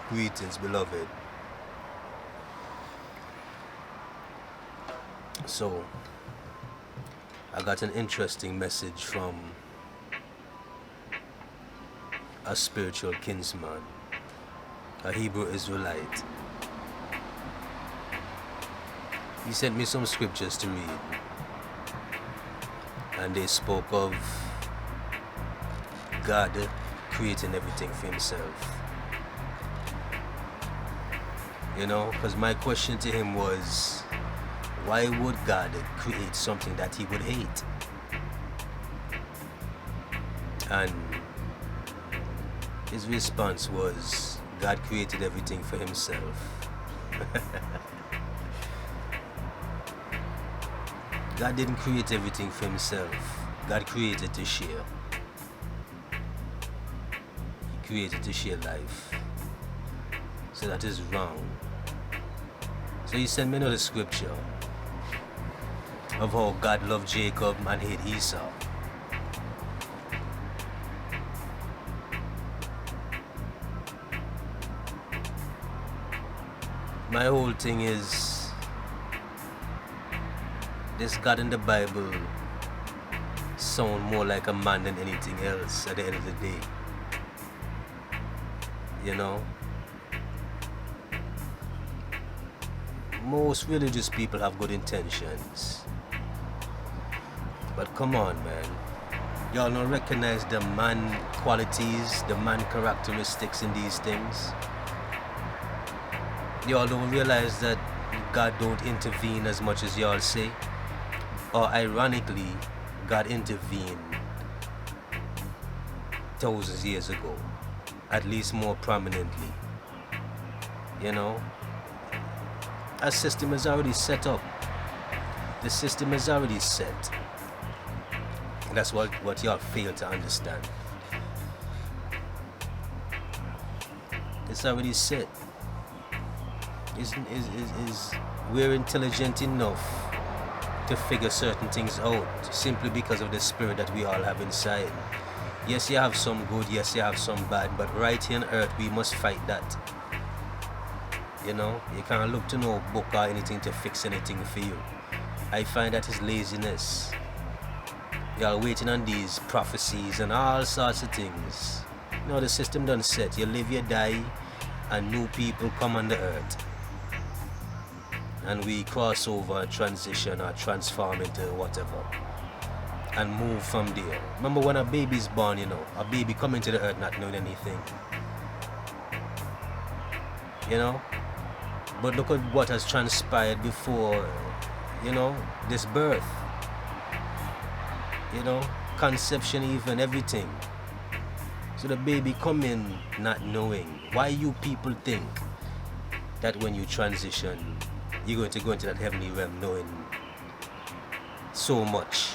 Greetings, beloved. So, I got an interesting message from a spiritual kinsman, a Hebrew Israelite. He sent me some scriptures to read, and they spoke of God creating everything for himself. You know, because my question to him was, why would God create something that he would hate? And his response was, God created everything for himself. God didn't create everything for himself. God created to share. He created to share life. So that is wrong. So he sent me another scripture of how God loved Jacob and hate Esau. My whole thing is, this God in the Bible sound more like a man than anything else at the end of the day. You know? Most religious people have good intentions. But come on, man. Y'all don't recognize the man qualities, the man characteristics in these things. Y'all don't realize that God don't intervene as much as y'all say. Or ironically, God intervened thousands of years ago, at least more prominently. You know? Our system is already set up. The system is already set. And that's what y'all fail to understand. It's already set. We're intelligent enough to figure certain things out simply because of the spirit that we all have inside. Yes, you have some good, yes, you have some bad, but right here on earth, we must fight that. You know, you can't look to no book or anything to fix anything for you. I find that is laziness. Y'all waiting on these prophecies and all sorts of things. No, the system done set. You live, you die, and new people come on the earth. And we cross over, transition, or transform into whatever. And move from there. Remember when a baby's born, you know, a baby coming to the earth not knowing anything. You know? But look at what has transpired before, you know, this birth. You know, conception even, everything. So the baby come in not knowing. Why you people think that when you transition, you're going to go into that heavenly realm knowing so much?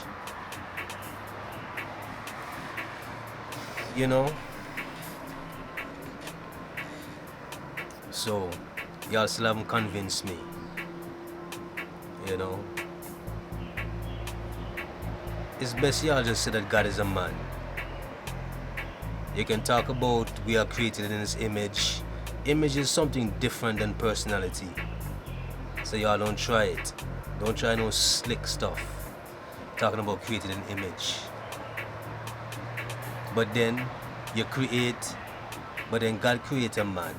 You know? So, y'all still haven't convinced me. You know? It's best y'all just say that God is a man. You can talk about we are created in his image. Image is something different than personality. So y'all don't try it. Don't try no slick stuff. Talking about created in image. But then you create, but then God create a man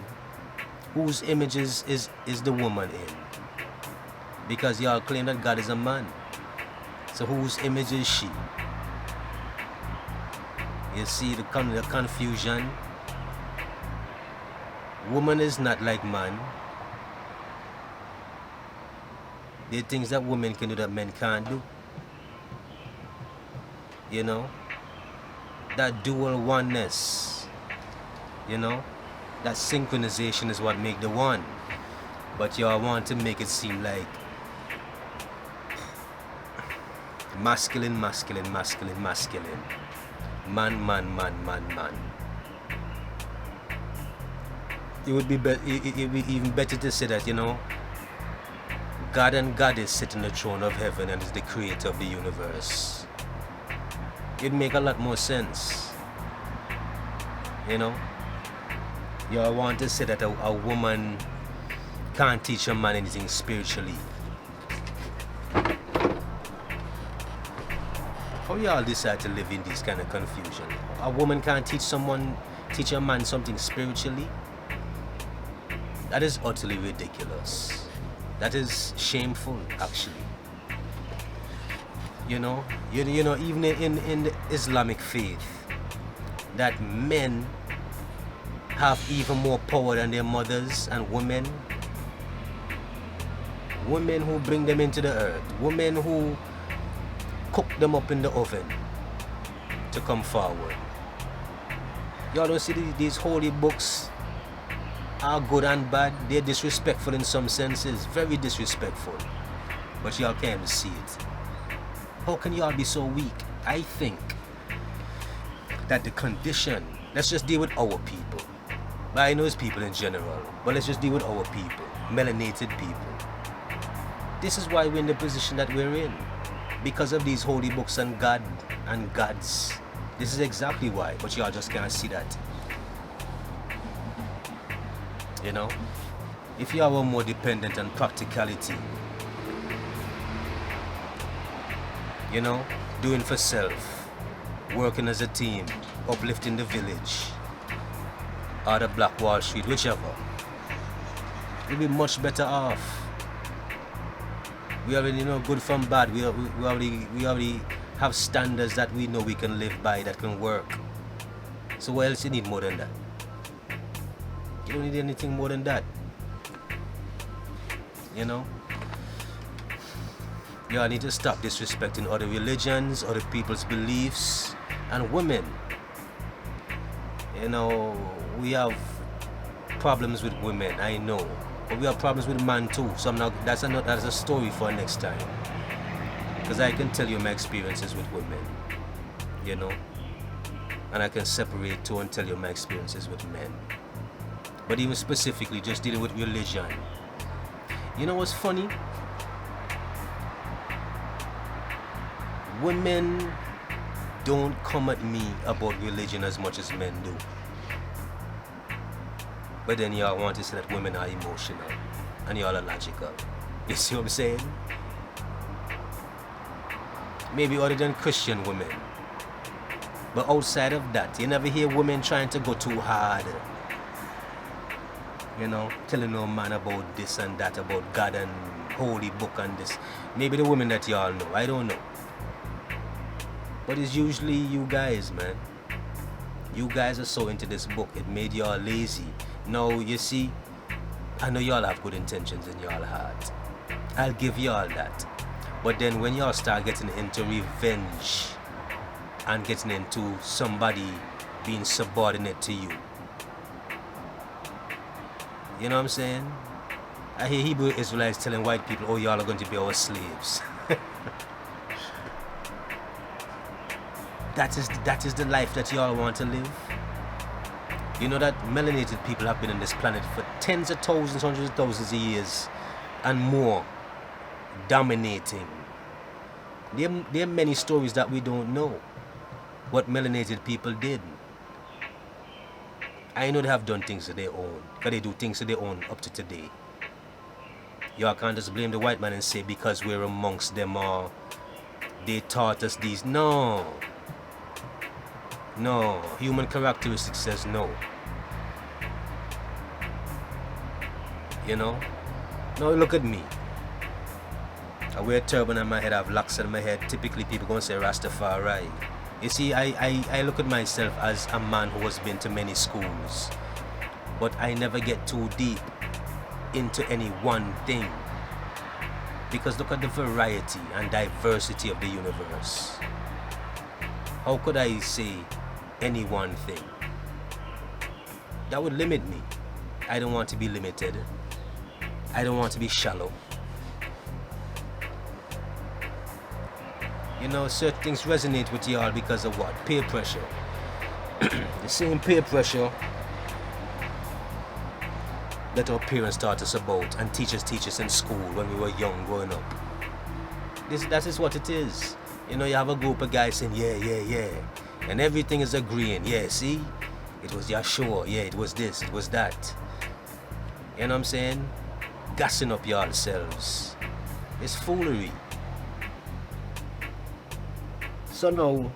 whose image is the woman in. Because y'all claim that God is a man. So whose image is she? You see the confusion? Woman is not like man. There are things that women can do that men can't do. You know? That dual oneness. You know? That synchronization is what make the one. But y'all want to make it seem like masculine, masculine, masculine, masculine. Man, man, man, man, man. It would be even better to say that, you know, God and Goddess sit on the throne of heaven and is the creator of the universe. It'd make a lot more sense. You know? Y'all want to say that a woman can't teach a man anything spiritually. How y'all decide to live in this kind of confusion? A woman can't teach a man something spiritually? That is utterly ridiculous. That is shameful, actually. You know, even in the Islamic faith, that men have even more power than their mothers and women. Women who bring them into the earth. Women who cook them up in the oven to come forward. Y'all don't see these holy books are good and bad. They're disrespectful in some senses, very disrespectful. But y'all can't even see it. How can y'all be so weak? I think that the condition, let's just deal with our people. But I know it's people in general, but let's just deal with our people, melanated people. This is why we're in the position that we're in. Because of these holy books and God and gods. This is exactly why, but y'all just can't see that. You know? If y'all were more dependent on practicality, you know, doing for self, working as a team, uplifting the village, or the Black Wall Street, whichever, you'll be much better off. We already know good from bad. We already have standards that we know we can live by, that can work. So what else you need more than that? You don't need anything more than that. You know? Y'all need to stop disrespecting other religions, other people's beliefs, and women. You know, we have problems with women, I know. But we have problems with men too. So that's a story for next time. Because I can tell you my experiences with women. You know? And I can separate too and tell you my experiences with men. But even specifically, just dealing with religion. You know what's funny? Women don't come at me about religion as much as men do. But then y'all want to say that women are emotional and y'all are logical. You see what I'm saying? Maybe other than Christian women. But outside of that, you never hear women trying to go too hard. You know, telling no man about this and that, about God and holy book and this. Maybe the women that y'all know, I don't know. But it's usually you guys, man. You guys are so into this book, it made y'all lazy. Now, you see, I know y'all have good intentions in y'all heart. I'll give y'all that. But then when y'all start getting into revenge and getting into somebody being subordinate to you, you know what I'm saying? I hear Hebrew Israelites telling white people, oh, y'all are going to be our slaves. That is the life that y'all want to live. You know that melanated people have been on this planet for tens of thousands, hundreds of thousands of years and more, dominating. There are many stories that we don't know what melanated people did. I know they have done things of their own, because they do things of their own up to today. Y'all can't just blame the white man and say because we're amongst them or they taught us these. No, human characteristics says no. You know? Now look at me. I wear a turban on my head, I have locks on my head. Typically people gonna say Rastafari. You see, I look at myself as a man who has been to many schools. But I never get too deep into any one thing. Because look at the variety and diversity of the universe. How could I say any one thing? That would limit me. I don't want to be limited. I don't want to be shallow. You know, certain things resonate with y'all because of what? Peer pressure. The same peer pressure that our parents taught us about and teachers teach us in school when we were young growing up. That is what it is. You know, you have a group of guys saying, yeah. And everything is agreeing. Yeah, see? It was Yahshua. Yeah, it was this, it was that. You know what I'm saying? Gassing up yourselves. It's foolery. So now,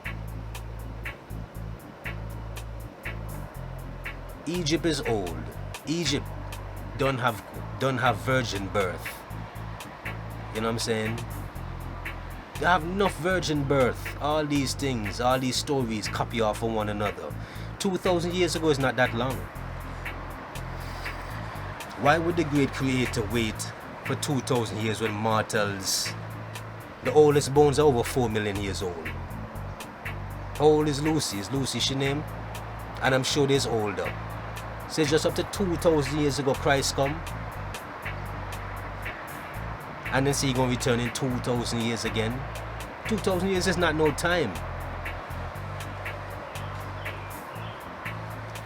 Egypt is old. Egypt don't have virgin birth. You know what I'm saying? They have enough virgin birth. All these things, all these stories copy off of one another. 2,000 years ago is not that long. Why would the great creator wait for 2,000 years when mortals, the oldest bones are over 4 million years old? How old is Lucy? Is Lucy she name? And I'm sure there's older. So just up to 2,000 years ago Christ come. And then say you're going to return in 2,000 years again. 2,000 years is not no time.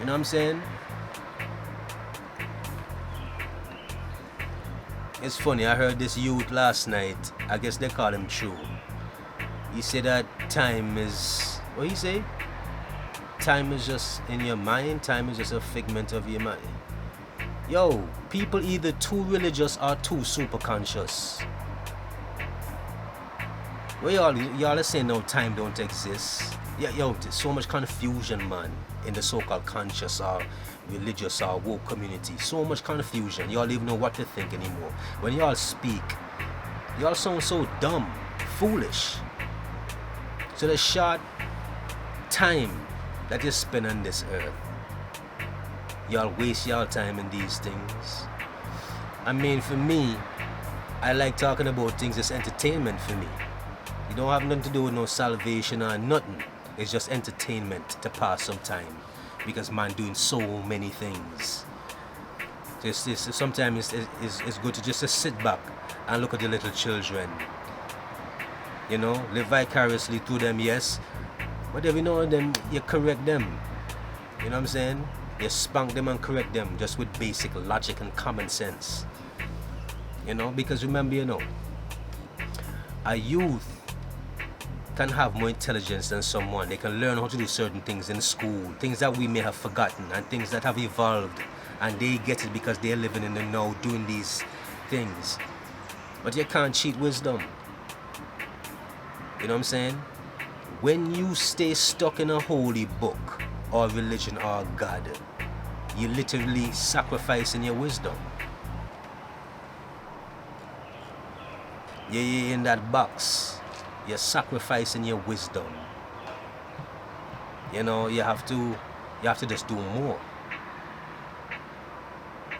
You know what I'm saying? It's funny, I heard this youth last night. I guess they call him True. He said that time is... What he say? Time is just in your mind. Time is just a figment of your mind. Yo, people either too religious or too super conscious. Well, y'all are saying no, time don't exist. Yeah, yo, there's so much confusion, man, in the so-called conscious or religious or woke community. So much confusion. Y'all even know what to think anymore. When y'all speak, y'all sound so dumb, foolish. So the short time that you spend on this earth, y'all waste y'all time in these things. I mean, for me, I like talking about things as entertainment for me. You don't have nothing to do with no salvation or nothing. It's just entertainment to pass some time. Because man doing so many things. Sometimes it's good to just sit back and look at the little children. You know, live vicariously through them, yes. But every now and then you correct them. You know what I'm saying? You spank them and correct them just with basic logic and common sense. You know, because remember, you know, a youth can have more intelligence than someone. They can learn how to do certain things in school, things that we may have forgotten and things that have evolved, and they get it because they're living in the now doing these things. But you can't cheat wisdom. You know what I'm saying? When you stay stuck in a holy book or religion or God, you literally sacrificing your wisdom. You're in that box. You're sacrificing your wisdom. You know, you have to just do more.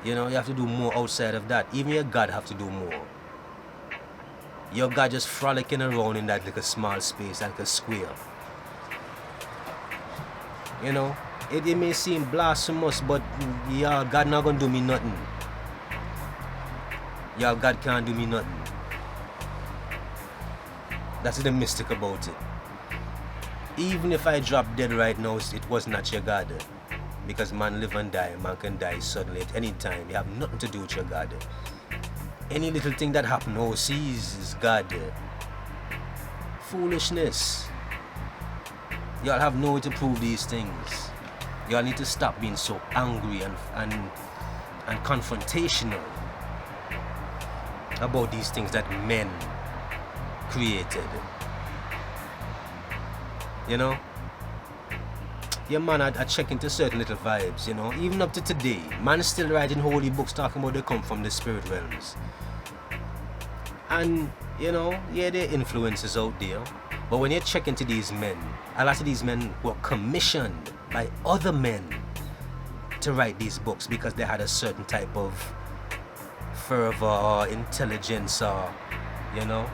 You know, you have to do more outside of that. Even your God have to do more. Your God just frolicking around in that little small space, like a square. You know, it may seem blasphemous, but yeah, God not gonna do me nothing. Yeah, God can't do me nothing. That's the mystic about it. Even if I drop dead right now, it was not your God. Because man live and die, man can die suddenly at any time. You have nothing to do with your God. Any little thing that happen overseas is God. Foolishness. Y'all have no way to prove these things. Y'all need to stop being so angry and confrontational about these things that men created. You know? Yeah, man, I check into certain little vibes, you know. Even up to today, man is still writing holy books talking about they come from the spirit realms. And, you know, yeah, there are influences out there. But when you check into these men, a lot of these men were commissioned by other men to write these books because they had a certain type of fervor or intelligence or, you know,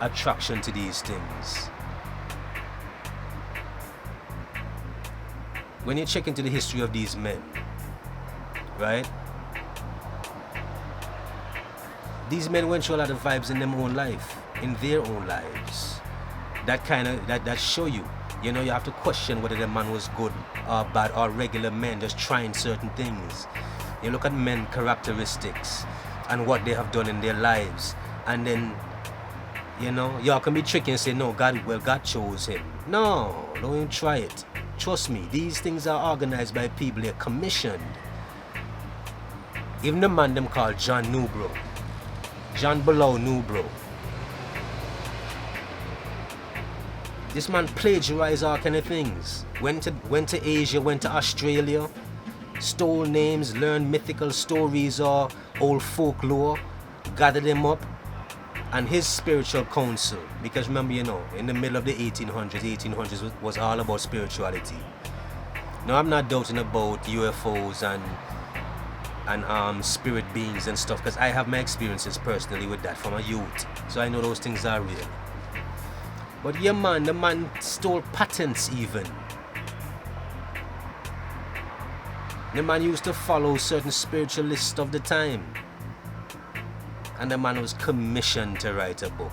attraction to these things. When you check into the history of these men, right? These men went through a lot of vibes in their own life, in their own lives. That show you, you know, you have to question whether the man was good or bad or regular men just trying certain things. You look at men characteristics and what they have done in their lives, and then, you know, y'all can be tricky and say, no, God chose him. No, don't even try it. Trust me, these things are organized by people, they're commissioned. Even the man them called John Newbro. John Below Newbro. This man plagiarized all kind of things. Went to Asia, went to Australia, stole names, learned mythical stories or old folklore, gathered them up, and his spiritual counsel. Because remember, in the middle of the 1800s was all about spirituality. Now, I'm not doubting about UFOs and spirit beings and stuff, because I have my experiences personally with that from a youth. So I know those things are real. But yeah, man, the man stole patents even. The man used to follow certain spiritualists of the time. And the man was commissioned to write a book.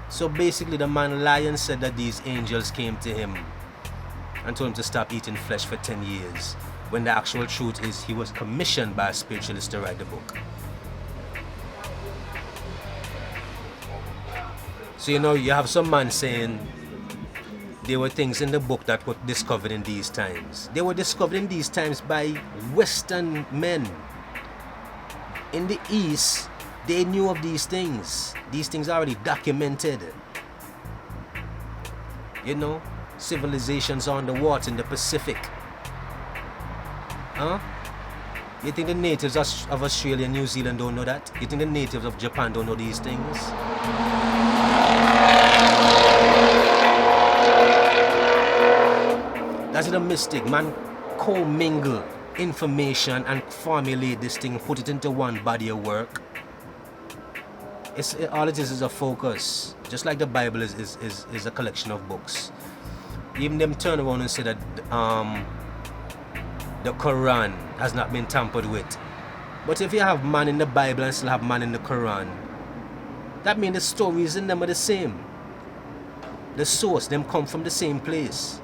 So basically the man lied and said that these angels came to him and told him to stop eating flesh for 10 years. When the actual truth is he was commissioned by a spiritualist to write the book. So you have some man saying there were things in the book that were discovered in these times. They were discovered in these times by Western men. In the East, they knew of these things. These things are already documented. Civilizations on the water in the Pacific. Huh? You think the natives of Australia and New Zealand don't know that? You think the natives of Japan don't know these things? That's the mystic, man. Co-mingle information and formulate this thing, put it into one body of work. All it is a focus. Just like the Bible is a collection of books. Even them turn around and say that the Quran has not been tampered with. But if you have man in the Bible and still have man in the Quran, that means the stories in them are the same. The source, them come from the same place.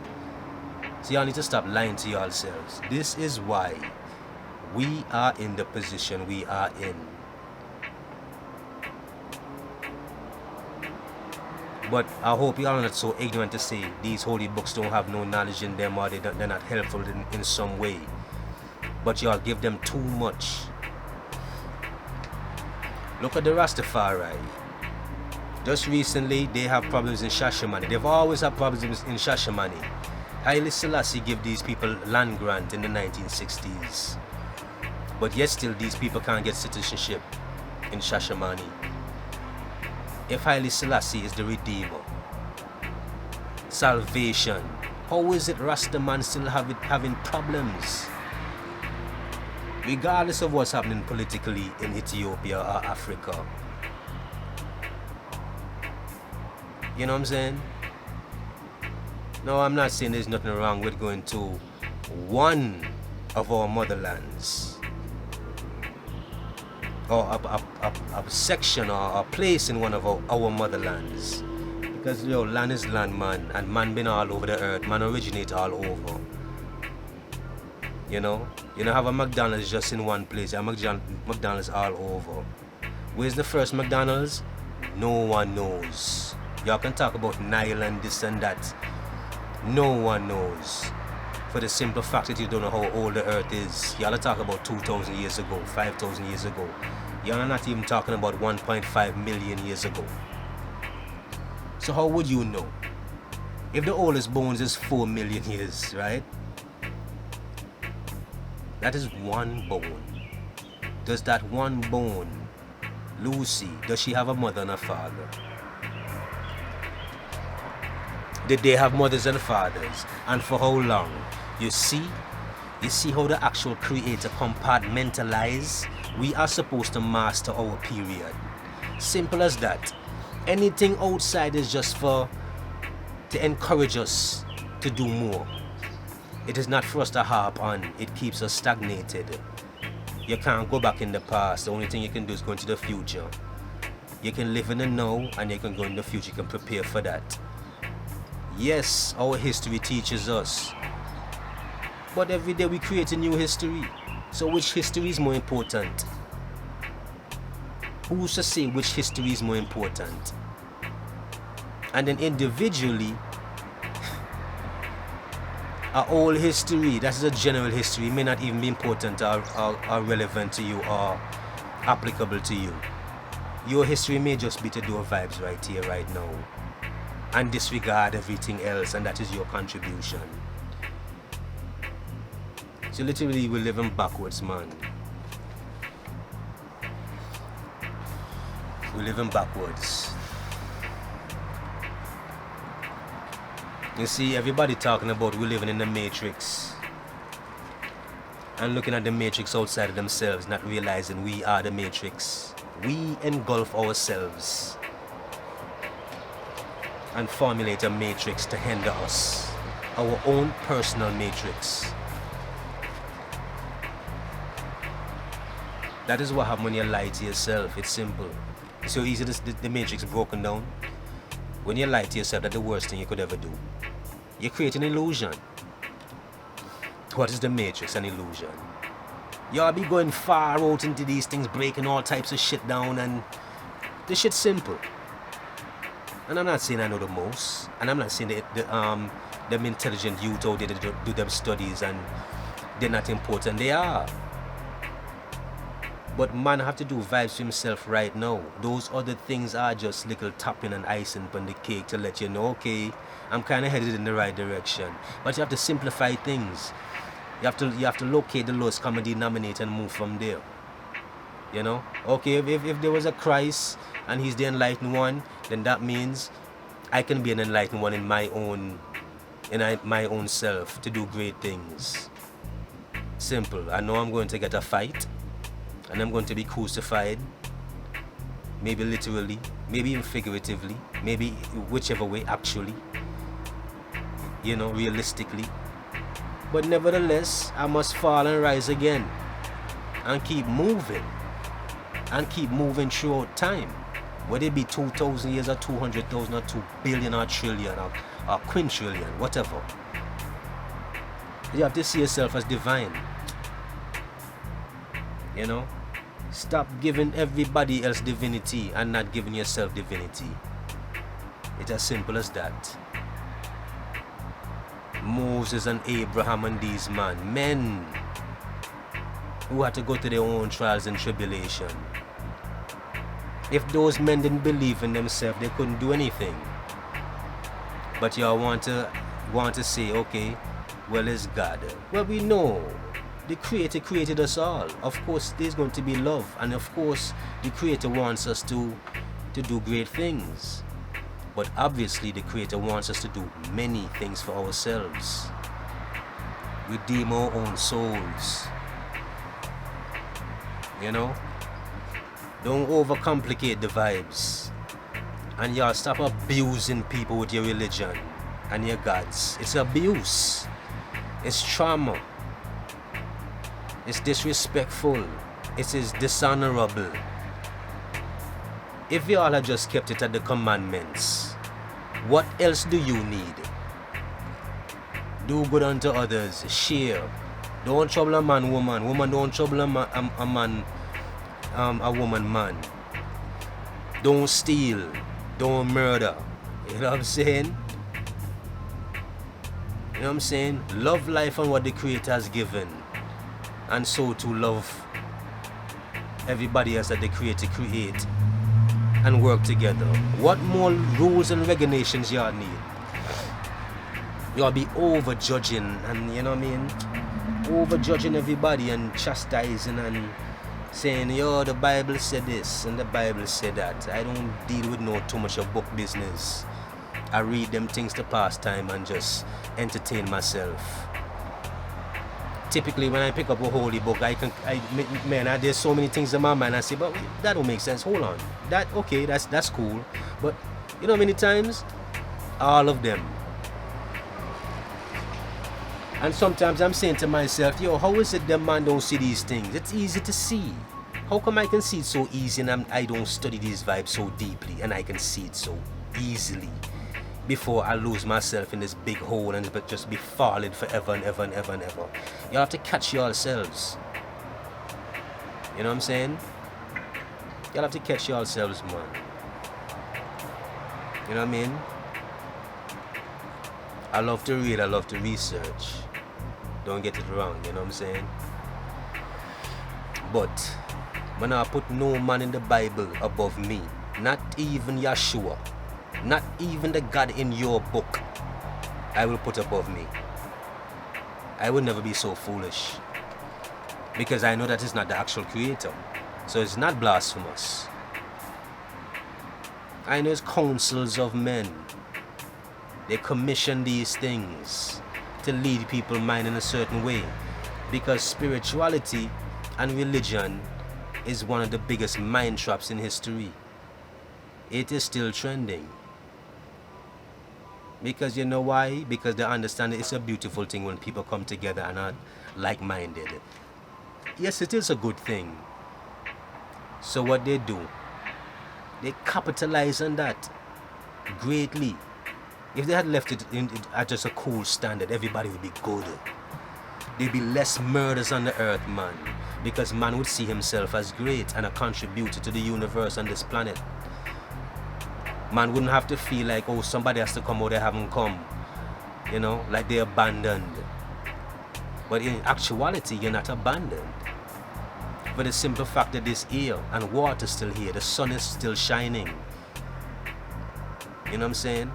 So y'all need to stop lying to yourselves. This is why we are in the position we are in. But I hope y'all are not so ignorant to say these holy books don't have no knowledge in them, or they're not helpful in some way. But y'all give them too much. Look at the Rastafari. Just recently, they have problems in Shashamane. They've always had problems in Shashamane. Haile Selassie gave these people land grant in the 1960s. But yet still, these people can't get citizenship in Shashamane. If Haile Selassie is the Redeemer, salvation, how is it Rastaman still having problems? Regardless of what's happening politically in Ethiopia or Africa. You know what I'm saying? No, I'm not saying there's nothing wrong with going to one of our motherlands, or a section or a place in one of our motherlands. Because land is land, man, and man been all over the earth, man originate all over. You don't have a McDonald's just in one place. You have McDonald's all over. Where's the first McDonald's? No one knows. Y'all can talk about Nile and this and that. No one knows. For the simple fact that you don't know how old the earth is. Y'all are talking about 2,000 years ago, 5,000 years ago. Y'all are not even talking about 1.5 million years ago. So how would you know? If the oldest bones is 4 million years, right? That is one bone. Does that one bone, Lucy, does she have a mother and a father? Did they have mothers and fathers? And for how long? You see how the actual creator compartmentalize? We are supposed to master our period. Simple as that. Anything outside is just to encourage us to do more. It is not for us to harp on. It keeps us stagnated. You can't go back in the past. The only thing you can do is go into the future. You can live in the now and you can go in the future. You can prepare for that. Yes, our history teaches us. But every day we create a new history. So which history is more important? Who's to say which history is more important? And then individually, our whole history, that's a general history, may not even be important or relevant to you or applicable to you. Your history may just be to do vibes right here, right now, and disregard everything else, and that is your contribution. So literally we're living backwards, man. We're living backwards. You see, everybody talking about we're living in the matrix and looking at the matrix outside of themselves, not realizing we are the matrix. We engulf ourselves and formulate a matrix to hinder us, our own personal matrix. That is what happens when you lie to yourself. It's simple. It's so easy, the matrix broken down. When you lie to yourself, that's the worst thing you could ever do. You create an illusion. What is the matrix? An illusion. Y'all be going far out into these things, breaking all types of shit down, and this shit's simple. And I'm not saying I know the most, and I'm not saying them intelligent youth out there do them studies and they're not important. They are. But man have to do vibes for himself right now. Those other things are just little topping and icing on the cake to let you know, okay, I'm kind of headed in the right direction. But you have to simplify things. You have to locate the lowest common denominator and move from there. You know? Okay, if there was a Christ and he's the enlightened one, then that means I can be an enlightened one in my own self to do great things. Simple. I know I'm going to get a fight. And I'm going to be crucified, maybe literally, maybe even figuratively, maybe whichever way actually, you know, realistically. But nevertheless, I must fall and rise again and keep moving throughout time. Whether it be 2,000 years or 200,000 or 2 billion or trillion or quintillion, whatever. You have to see yourself as divine. You know, stop giving everybody else divinity and not giving yourself divinity. It's as simple as that. Moses and Abraham and these men who had to go to their own trials and tribulation. If those men didn't believe in themselves, they couldn't do anything. But y'all want to say, okay, well, it's God. Well, we know. The Creator created us all. Of course, there's going to be love. And of course, the Creator wants us to do great things. But obviously, the Creator wants us to do many things for ourselves. Redeem our own souls. You know? Don't overcomplicate the vibes. And y'all stop abusing people with your religion and your gods. It's abuse. It's trauma. It's disrespectful. It is dishonorable. If you all had just kept it at the commandments, what else do you need? Do good unto others. Share. Don't trouble a man, woman. Woman, don't trouble a man, a woman, man. Don't steal. Don't murder. You know what I'm saying? You know what I'm saying? Love life and what the Creator has given. And so to love everybody else that the Creator create and work together. What more rules and regulations y'all need? Y'all be over judging and, you know what I mean, over judging everybody and chastising and saying, yo, the Bible said this and the Bible said that. I don't deal with no too much of book business. I read them things to pass time and just entertain myself. Typically, when I pick up a holy book, there's so many things in my mind. I say, but that don't make sense. Hold on, that's cool. But you know, many times, all of them. And sometimes I'm saying to myself, yo, how is it that man don't see these things? It's easy to see. How come I can see it so easy and I don't study these vibes so deeply and I can see it so easily? Before I lose myself in this big hole and just be falling forever and ever and ever and ever. You have to catch yourselves. You know what I'm saying? You have to catch yourselves, man. You know what I mean? I love to read, I love to research. Don't get it wrong, you know what I'm saying? But when I put no man in the Bible above me, not even Yeshua, not even the God in your book, I will put above me. I will never be so foolish. Because I know that it's not the actual creator. So it's not blasphemous. I know it's councils of men. They commission these things to lead people's mind in a certain way. Because spirituality and religion is one of the biggest mind traps in history. It is still trending. Because you know why? Because they understand it's a beautiful thing when people come together and are like-minded. Yes, it is a good thing. So what they do, they capitalize on that greatly. If they had left it at just a cool standard, everybody would be good. There'd be less murders on the earth, man. Because man would see himself as great and a contributor to the universe and this planet. Man wouldn't have to feel like, oh, somebody has to come or they haven't come. You know, like they're abandoned. But in actuality, you're not abandoned. For the simple fact that this air and water is still here, the sun is still shining. You know what I'm saying?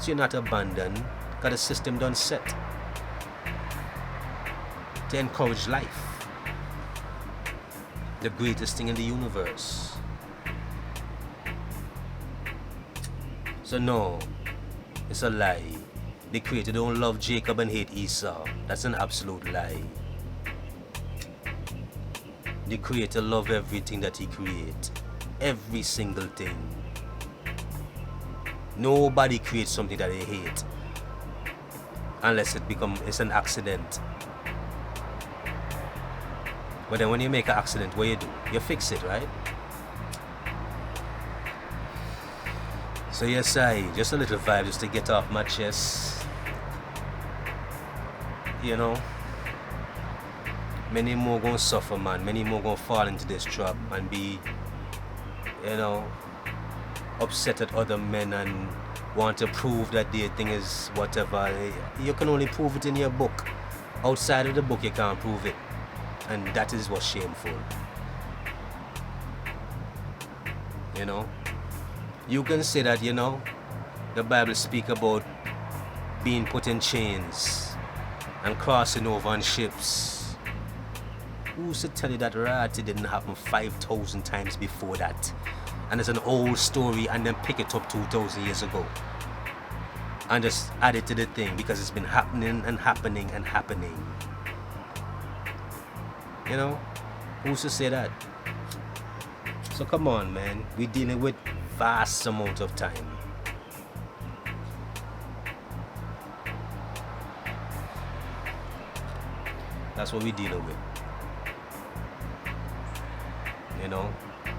So you're not abandoned, got a system done set to encourage life. The greatest thing in the universe. So no, it's a lie. The creator don't love Jacob and hate Esau. That's an absolute lie. The creator loves everything that he creates. Every single thing. Nobody creates something that they hate. Unless it's an accident. But then when you make an accident, what you do? You fix it, right? So yes, just a little vibe just to get off my chest. You know, many more gonna suffer, man. Many more gonna fall into this trap and be, you know, upset at other men and want to prove that their thing is whatever. You can only prove it in your book. Outside of the book, you can't prove it. And that is what's shameful. You know? You can say that, you know, the Bible speak about being put in chains and crossing over on ships. Who's to tell you that reality didn't happen 5,000 times before that? And it's an old story and then pick it up 2,000 years ago. And just add it to the thing because it's been happening and happening and happening. You know? Who's to say that? So come on, man. We're dealing with vast amount of time. That's what we're dealing with. You know?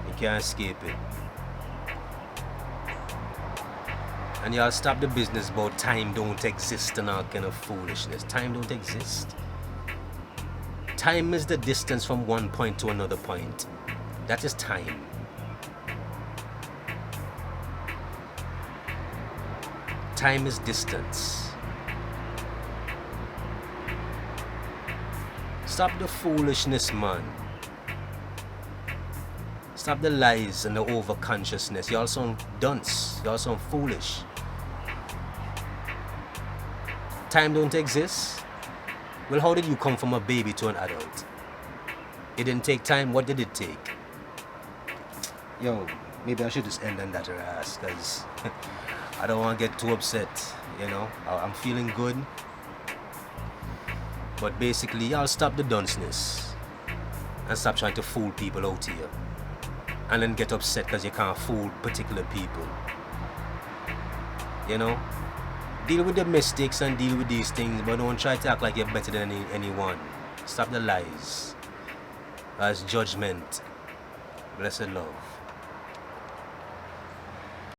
You can't escape it. And y'all stop the business about time don't exist and all kind of foolishness. Time don't exist. Time is the distance from one point to another point. That is time. Time is distance. Stop the foolishness, man. Stop the lies and the overconsciousness. Y'all sound dunce. Y'all sound foolish. Time don't exist? Well, how did you come from a baby to an adult? It didn't take time. What did it take? Yo, maybe I should just end on that ass, because I don't want to get too upset, you know. I'm feeling good. But basically, y'all stop the dunceness and stop trying to fool people out here. And then get upset because you can't fool particular people. You know? Deal with the mistakes and deal with these things, but don't try to act like you're better than anyone. Stop the lies. As judgment. Blessed love.